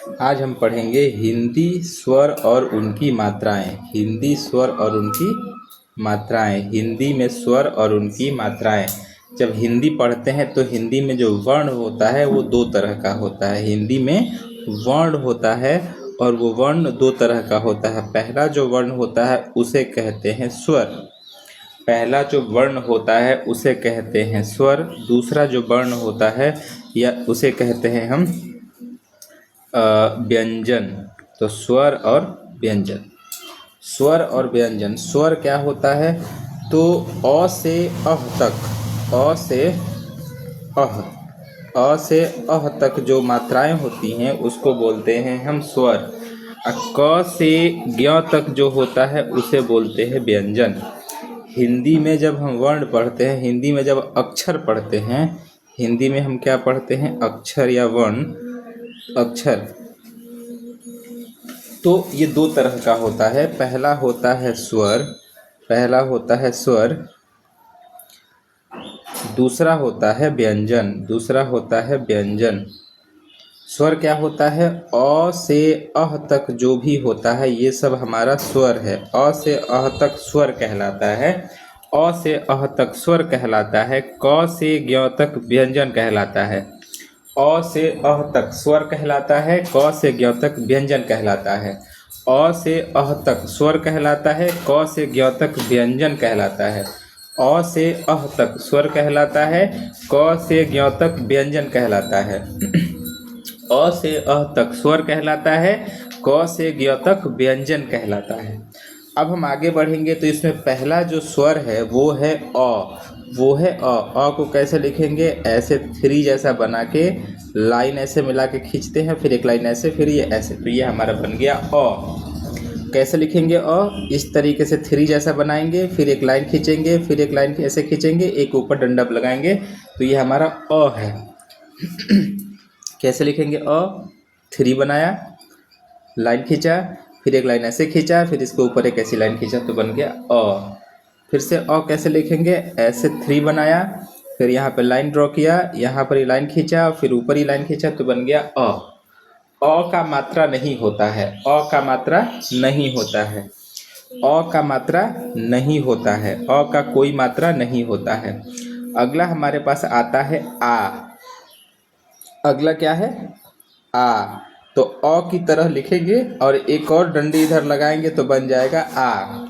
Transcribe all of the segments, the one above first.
आज हम पढ़ेंगे हिंदी स्वर और उनकी मात्राएं। हिंदी स्वर और उनकी मात्राएं। हिंदी में स्वर और उनकी मात्राएं। जब हिंदी पढ़ते हैं तो हिंदी में जो वर्ण होता है वो दो तरह का होता है। हिंदी में वर्ण होता है और वो वर्ण दो तरह का होता है। पहला जो वर्ण होता है उसे कहते हैं स्वर। पहला जो वर्ण होता है उसे कहते हैं स्वर। दूसरा जो वर्ण होता है या उसे कहते हैं हम व्यंजन। तो स्वर और व्यंजन। स्वर और व्यंजन। स्वर क्या होता है? तो अ से अह तक, अ से अह, अ से अह तक जो मात्राएं होती हैं उसको बोलते हैं हम स्वर। क से ज्ञ तक जो होता है उसे बोलते हैं व्यंजन। हिंदी में जब हम वर्ण पढ़ते हैं, हिंदी में जब अक्षर पढ़ते हैं, हिंदी में हम क्या पढ़ते हैं? अक्षर या वर्ण। अक्षर तो ये दो तरह का होता है। पहला होता है स्वर, पहला होता है स्वर। दूसरा होता है व्यंजन, दूसरा होता है व्यंजन। स्वर क्या होता है? अ से अह तक जो भी होता है ये सब हमारा स्वर है। अ से अह तक स्वर कहलाता है। अ से अह तक स्वर कहलाता है। क से ज्ञ तक व्यंजन कहलाता है। अ से अह तक स्वर कहलाता है। क से ज्ञ तक व्यंजन कहलाता है। अ से अह तक स्वर कहलाता है। क से ज्ञ तक व्यंजन कहलाता है। अ से अह तक स्वर कहलाता है। क से ज्ञ तक व्यंजन कहलाता है। अ से अह तक स्वर कहलाता है। क से ज्ञ तक व्यंजन कहलाता है। अब हम आगे बढ़ेंगे तो इसमें पहला जो स्वर है वो है अ। वो है अ। अ को कैसे लिखेंगे? ऐसे थ्री जैसा बना के लाइन ऐसे मिला के खींचते हैं, फिर एक लाइन ऐसे, फिर ये ऐसे, तो ये हमारा बन गया अ। कैसे लिखेंगे अ? इस तरीके से थ्री जैसा बनाएंगे, फिर एक लाइन खींचेंगे, फिर एक लाइन ऐसे खींचेंगे, एक ऊपर डंडा लगाएंगे, तो ये हमारा अ है। कैसे लिखेंगे अ? थ्री बनाया, लाइन खींचा, फिर एक लाइन ऐसे खींचा, फिर इसके ऊपर एक ऐसी लाइन खींचा, तो बन गया अ। फिर से अ कैसे लिखेंगे? ऐसे थ्री बनाया, फिर यहाँ पे लाइन ड्रॉ किया, यहाँ पर ही लाइन खींचा, फिर ऊपर ही लाइन खींचा, तो बन गया अ। अ का मात्रा नहीं होता है। अ का मात्रा नहीं होता है। अ का मात्रा नहीं होता है। अ का कोई मात्रा नहीं होता है। अगला हमारे पास आता है आ। अगला क्या है? आ। तो अ की तरह लिखेंगे और एक और डंडी इधर लगाएंगे तो बन जाएगा आ।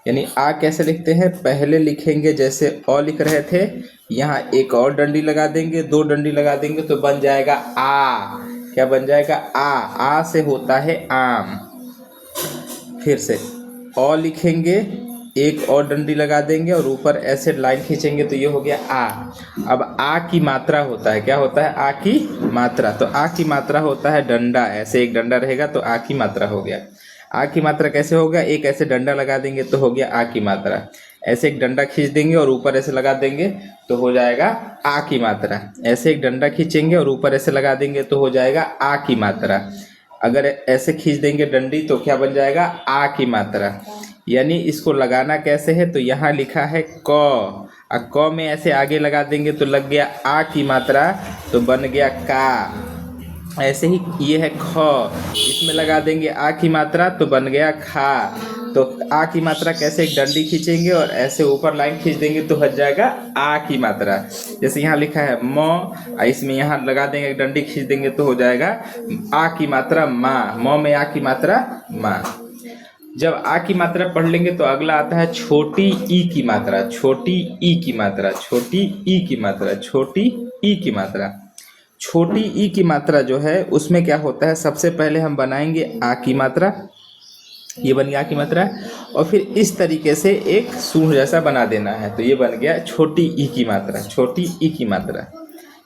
यानी आ कैसे लिखते हैं? पहले लिखेंगे जैसे अ लिख रहे थे, यहाँ एक और डंडी लगा देंगे, दो डंडी लगा देंगे तो बन जाएगा आ। क्या बन जाएगा? आ। आ से होता है आम। फिर से अ लिखेंगे, एक और डंडी लगा देंगे और ऊपर ऐसे लाइन खींचेंगे तो ये हो गया आ। अब आ की मात्रा होता है, क्या होता है? आ की मात्रा। तो आ की मात्रा होता है डंडा। ऐसे एक डंडा रहेगा तो आ की मात्रा हो गया। आ की मात्रा कैसे होगा? एक ऐसे डंडा लगा देंगे तो हो गया आ की मात्रा। ऐसे एक डंडा खींच देंगे और ऊपर ऐसे लगा देंगे तो हो जाएगा आ की मात्रा। ऐसे एक डंडा खींचेंगे और ऊपर ऐसे लगा देंगे तो हो जाएगा आ की मात्रा। अगर ऐसे खींच देंगे डंडी तो क्या बन जाएगा? आ की मात्रा। यानी इसको लगाना कैसे है? तो यहाँ लिखा है क, और क में ऐसे आगे लगा देंगे तो लग गया आ की मात्रा, तो बन गया का। ऐसे ही ये है ख, इसमें लगा देंगे आ की मात्रा तो बन गया खा। तो आ की मात्रा कैसे? एक डंडी खींचेंगे और ऐसे ऊपर लाइन खींच देंगे तो हट जाएगा आ की मात्रा। जैसे यहाँ लिखा है म, इसमें यहाँ लगा देंगे, एक डंडी खींच देंगे तो हो जाएगा आ की मात्रा माँ। म में आ की मात्रा माँ। जब आ की मात्रा पढ़ लेंगे तो अगला आता है छोटी ई की मात्रा। छोटी ई की मात्रा, छोटी ई की मात्रा, छोटी ई की मात्रा। छोटी ई की मात्रा जो है उसमें क्या होता है? सबसे पहले हम बनाएंगे आ की मात्रा, ये बन गया आ की मात्रा, और फिर इस तरीके से एक सूंड जैसा बना देना है, तो ये बन गया छोटी ई की मात्रा। छोटी ई की मात्रा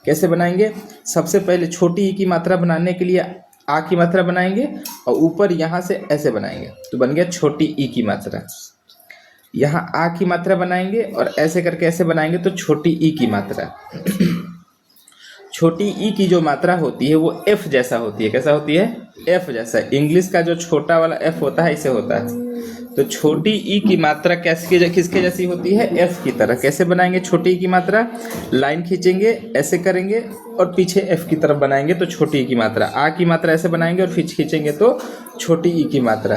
कैसे बनाएंगे? सबसे पहले छोटी ई की मात्रा बनाने के लिए आ की मात्रा बनाएंगे और ऊपर यहाँ से ऐसे बनाएंगे तो बन गया छोटी ई की मात्रा। यहाँ आ की मात्रा बनाएंगे और ऐसे करके ऐसे बनाएंगे तो छोटी ई की मात्रा। छोटी ई की जो मात्रा होती है वो एफ जैसा होती है। कैसा होती है? एफ जैसा। इंग्लिश का जो छोटा वाला एफ होता है इसे होता है। तो छोटी ई की मात्रा किसके जैसी होती है? एफ की तरह। कैसे बनाएंगे छोटी ई की मात्रा? लाइन खींचेंगे, ऐसे करेंगे और पीछे एफ की तरफ बनाएंगे तो छोटी ई की मात्रा। आ की मात्रा ऐसे बनाएंगे और फिर खींचेंगे तो छोटी ई की मात्रा।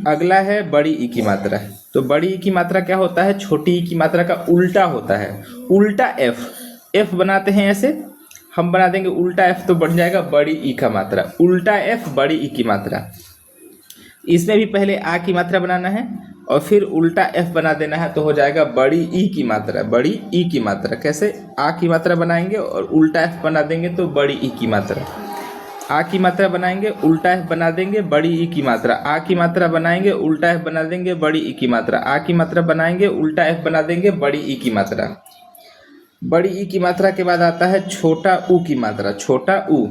अगला है बड़ी ई की मात्रा। तो बड़ी ई की मात्रा क्या होता है? छोटी ई की मात्रा का उल्टा होता है, उल्टा एफ। एफ बनाते हैं ऐसे, हम बना देंगे उल्टा एफ तो बन जाएगा बड़ी ई का मात्रा। उल्टा एफ बड़ी ई की मात्रा। इसमें भी पहले आ की मात्रा बनाना है और फिर उल्टा एफ बना देना है तो हो जाएगा बड़ी ई की मात्रा। बड़ी ई की मात्रा कैसे? आ की मात्रा बनाएंगे और उल्टा एफ बना देंगे तो बड़ी ई की मात्रा। आ की मात्रा बनाएंगे, उल्टा एफ बना देंगे, बड़ी ई की मात्रा। आ की मात्रा बनाएंगे, उल्टा एफ बना देंगे, बड़ी ई की मात्रा। आ की मात्रा बनाएंगे, उल्टा एफ बना देंगे, बड़ी ई की मात्रा। बड़ी ई की मात्रा के बाद आता है छोटा ऊ की मात्रा। छोटा ऊ,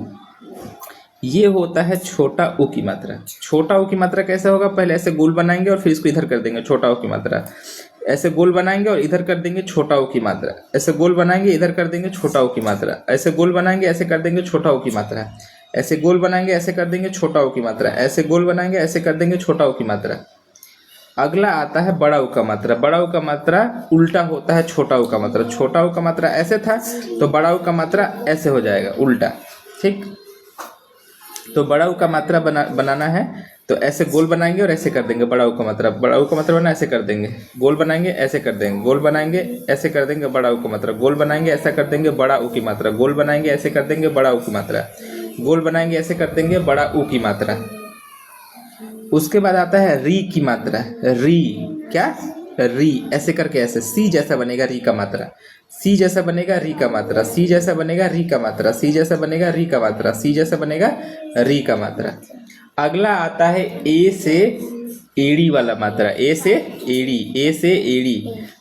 ये होता है छोटा ऊ की मात्रा। छोटा ऊ की मात्रा कैसे होगा? पहले ऐसे गोल बनाएंगे और फिर इसको इधर कर देंगे, छोटा ऊ की मात्रा। ऐसे गोल बनाएंगे और इधर कर देंगे, छोटा ऊ की मात्रा। ऐसे गोल बनाएंगे, इधर कर देंगे, छोटा ऊ की मात्रा। ऐसे गोल बनाएंगे, ऐसे कर देंगे, छोटा ऊ की मात्रा। ऐसे गोल बनाएंगे, ऐसे कर देंगे, छोटा ऊ की मात्रा। ऐसे गोल बनाएंगे, ऐसे कर देंगे, छोटा ऊ की मात्रा। अगला आता है बड़ा ऊ का मात्रा। बड़ा ऊ का मात्रा उल्टा होता है छोटा ऊ का मात्रा। छोटा ऊ का मात्रा ऐसे था तो बड़ा ऊ का मात्रा ऐसे हो जाएगा, उल्टा। ठीक, तो बड़ा ऊ का मात्रा बनाना है तो ऐसे गोल बनाएंगे और ऐसे कर देंगे बड़ा ऊ का मात्रा। बड़ा ऊ का मात्रा बना, ऐसे कर देंगे, गोल बनाएंगे, ऐसे कर देंगे, गोल बनाएंगे, ऐसे कर देंगे, बड़ा ऊ का मात्रा। गोल बनाएंगे, ऐसा कर देंगे, बड़ा ऊ की मात्रा। गोल बनाएंगे, ऐसे कर देंगे, बड़ा ऊ की मात्रा। गोल बनाएंगे, ऐसे कर देंगे, बड़ा ऊ की मात्रा। उसके बाद आता है री की मात्रा। री, क्या? री, ऐसे करके ऐसे सी जैसा बनेगा री का मात्रा। सी जैसा बनेगा री का मात्रा। सी जैसा बनेगा री का मात्रा। सी जैसा बनेगा री का मात्रा। सी जैसा बनेगा री का मात्रा। अगला आता है ए से एड़ी वाला मात्रा। ए से एड़ी, ए से एड़ी।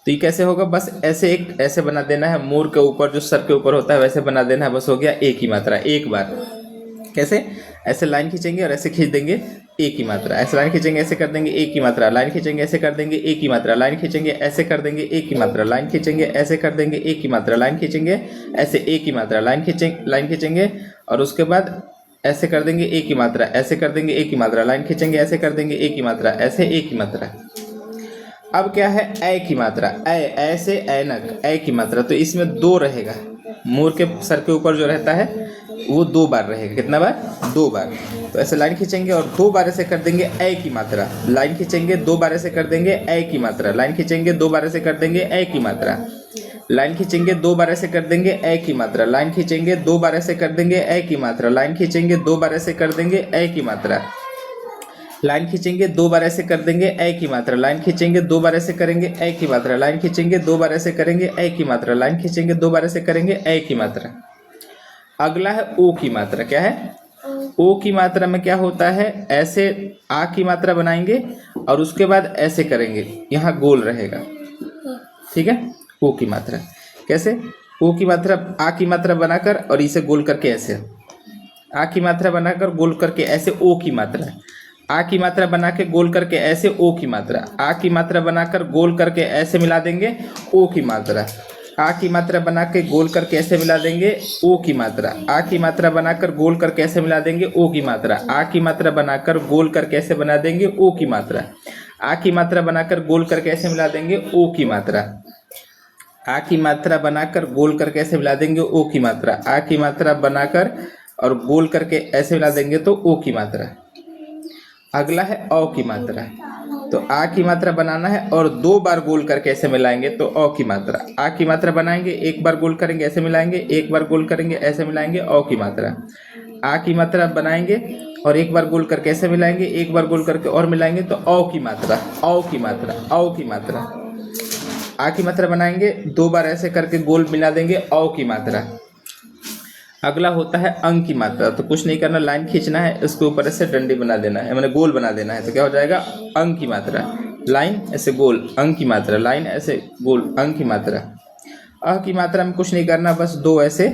तो ये कैसे होगा? बस ऐसे एक ऐसे बना देना है, मोर के ऊपर जो सर के ऊपर होता है वैसे बना देना है, बस हो गया ए की मात्रा एक बार। कैसे? ऐसे लाइन खींचेंगे और ऐसे खींच देंगे ए की मात्रा। ऐसे लाइन खींचेंगे, ऐसे कर देंगे ए की मात्रा। लाइन खींचेंगे, ऐसे कर देंगे ए की मात्रा। लाइन खींचेंगे, ऐसे कर देंगे ए की मात्रा। लाइन खींचेंगे, ऐसे कर देंगे ए की मात्रा। लाइन खींचेंगे, ऐसे ए की मात्रा। लाइन खींचेंगे और उसके बाद ऐसे कर देंगे ए की मात्रा। ऐसे कर देंगे ए की मात्रा। लाइन खींचेंगे, ऐसे कर देंगे ए की मात्रा। ऐसे ए की मात्रा। अब क्या है? ए की मात्रा। ऐसे ऐनक, ए की मात्रा। तो इसमें दो रहेगा, मोर के सर के ऊपर जो रहता है वो दो बार रहेगा। कितना बार? दो बार। तो ऐसे लाइन खींचेंगे और दो बार ऐसे कर देंगे ए की मात्रा। लाइन खींचेंगे, दो बार ऐसे कर देंगे ए की मात्रा। लाइन खींचेंगे, दो बार ऐसे कर देंगे ए की मात्रा। लाइन खींचेंगे, दो बार ऐसे कर देंगे ए की मात्रा। लाइन खींचेंगे, दो बार ऐसे कर देंगे ए की मात्रा। लाइन खींचेंगे, दो बार ऐसे कर देंगे ए की मात्रा। लाइन खींचेंगे, दो बार ऐसे कर देंगे ए की मात्रा। लाइन खींचेंगे, दो बार ऐसे करेंगे ए की मात्रा। लाइन खींचेंगे, दो बार ऐसे करेंगे ए की मात्रा। लाइन खींचेंगे, दो बार ऐसे करेंगे ए की मात्रा। अगला है ओ की मात्रा। क्या है? ओ की मात्रा में क्या होता है? ऐसे आ की मात्रा बनाएंगे और उसके बाद ऐसे करेंगे, यहाँ गोल रहेगा। ठीक है? ओ की मात्रा कैसे? ओ की मात्रा आ की मात्रा बनाकर और इसे गोल करके ऐसे, आ की मात्रा बनाकर गोल करके ऐसे ओ की मात्रा। आ की मात्रा बना के गोल करके ऐसे ओ की मात्रा। आ की मात्रा बनाकर गोल करके ऐसे मिला देंगे ओ की मात्रा। आ की मात्रा बना के गोल करके ऐसे मिला देंगे ओ की मात्रा। आ की मात्रा बनाकर गोल करके ऐसे मिला देंगे ओ की मात्रा। आ की मात्रा बनाकर गोल करके ऐसे बना देंगे ओ की मात्रा। आ की मात्रा बनाकर गोल करके ऐसे मिला देंगे ओ की मात्रा। आ की मात्रा बनाकर गोल करके ऐसे मिला देंगे ओ की मात्रा। आ की मात्रा बनाकर और गोल करके ऐसे मिला देंगे तो ओ की मात्रा। अगला है औ की मात्रा। तो आ की मात्रा बनाना है और दो बार गोल करके ऐसे मिलाएंगे तो औ की मात्रा। आ की मात्रा बनाएंगे, एक बार गोल करेंगे ऐसे मिलाएंगे, एक बार गोल करेंगे ऐसे मिलाएंगे, औ की मात्रा। आ की मात्रा बनाएंगे और एक बार गोल करके ऐसे मिलाएंगे, एक बार गोल करके और मिलाएंगे तो औ की मात्रा। औ की मात्रा, औ की मात्रा। आ की मात्रा बनाएंगे, दो बार ऐसे करके गोल मिला देंगे, औ की मात्रा। अगला होता है अंक की मात्रा। तो कुछ नहीं करना, लाइन खींचना है, इसके ऊपर ऐसे डंडी बना देना है, मैंने गोल बना देना है। तो क्या हो जाएगा? अंक की मात्रा। लाइन ऐसे गोल, अंक की मात्रा। लाइन ऐसे गोल, अंक की मात्रा। अह की मात्रा में कुछ नहीं करना, बस दो ऐसे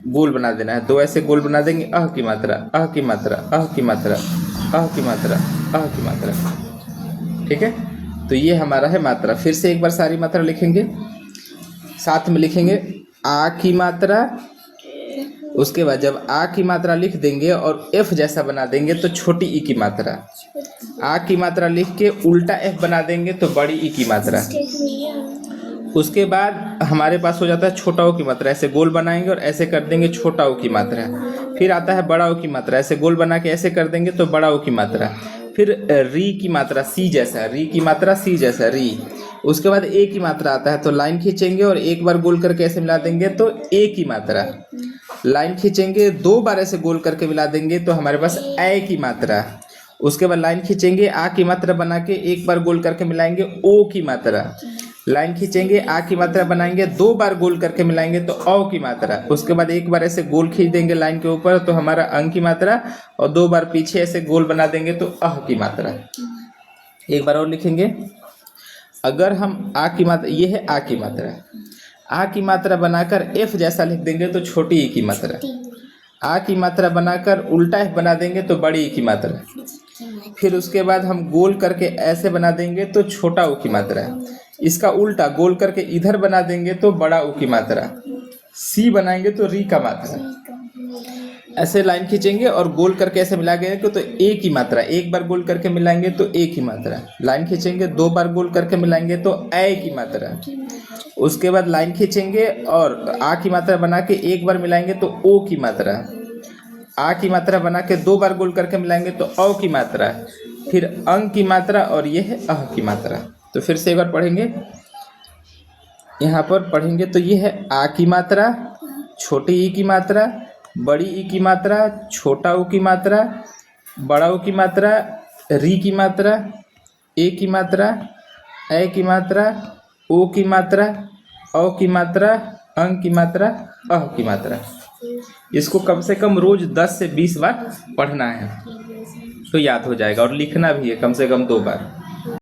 गोल बना देना है। दो ऐसे गोल बना देंगे, अह की मात्रा, अह की मात्रा, अह की मात्रा, अह की मात्रा, अह की मात्रा। ठीक है? तो ये हमारा है मात्रा। फिर से एक बार सारी मात्रा लिखेंगे, साथ में लिखेंगे आ की मात्रा, उसके बाद जब आ की मात्रा लिख देंगे और एफ जैसा बना देंगे तो छोटी ई की मात्रा, आ की मात्रा लिख के उल्टा एफ बना देंगे तो बड़ी ई की मात्रा। उसके बाद हमारे पास हो जाता है छोटा ओ की मात्रा, ऐसे गोल बनाएंगे और ऐसे कर देंगे छोटा ओ की मात्रा। फिर आता है बड़ा ओ की मात्रा, ऐसे गोल बना के ऐसे कर देंगे तो बड़ा ओ की मात्रा। फिर री की मात्रा सी जैसा, री की मात्रा सी जैसा री। उसके बाद ए की मात्रा आता है तो लाइन खींचेंगे और एक बार गोल करके ऐसे मिला देंगे तो ए की मात्रा। लाइन खींचेंगे, दो बार ऐसे गोल करके मिला देंगे तो हमारे पास ए की मात्रा। उसके बाद लाइन खींचेंगे, आ की मात्रा बना के एक बार गोल करके मिलाएंगे ओ की मात्रा। लाइन खींचेंगे, आ की मात्रा बनाएंगे, दो बार गोल करके मिलाएंगे तो औ की मात्रा। उसके बाद एक बार ऐसे गोल खींच देंगे लाइन के ऊपर तो हमारा अंग की मात्रा, और दो बार पीछे ऐसे गोल बना देंगे तो अह की मात्रा। एक बार और लिखेंगे, अगर हम आ की मात्रा, ये है आ की मात्रा, आ की मात्रा बनाकर एफ जैसा लिख देंगे तो छोटी ई की मात्रा। आ की मात्रा बनाकर उल्टा एफ बना देंगे तो बड़ी ई की मात्रा। फिर उसके बाद हम गोल करके ऐसे बना देंगे तो छोटा ऊ की मात्रा। इसका उल्टा गोल करके इधर बना देंगे तो बड़ा ऊ की मात्रा। सी बनाएंगे तो री का मात्रा। ऐसे लाइन खींचेंगे और गोल करके ऐसे मिलाएंगे तो ए की मात्रा। एक बार गोल करके मिलाएंगे तो ए की मात्रा। लाइन खींचेंगे, दो बार गोल करके मिलाएंगे तो ए की मात्रा। उसके बाद लाइन खींचेंगे और आ की मात्रा बना के एक बार मिलाएंगे तो ओ की मात्रा। आ की मात्रा बना के दो बार गोल करके मिलाएंगे तो औ की मात्रा। फिर अंग की मात्रा और ये है अह की मात्रा। तो फिर से एक बार पढ़ेंगे, यहाँ पर पढ़ेंगे तो ये है आ की मात्रा, छोटी ई की मात्रा, बड़ी ई की मात्रा, छोटा ऊ की मात्रा, बड़ा ऊ की मात्रा, री की मात्रा, ए की मात्रा, ए की मात्रा, ओ की मात्रा, औ की मात्रा, अंग की मात्रा, अह की मात्रा। इसको कम से कम रोज 10 से 20 बार पढ़ना है तो याद हो जाएगा, और लिखना भी है कम से कम 2 बार।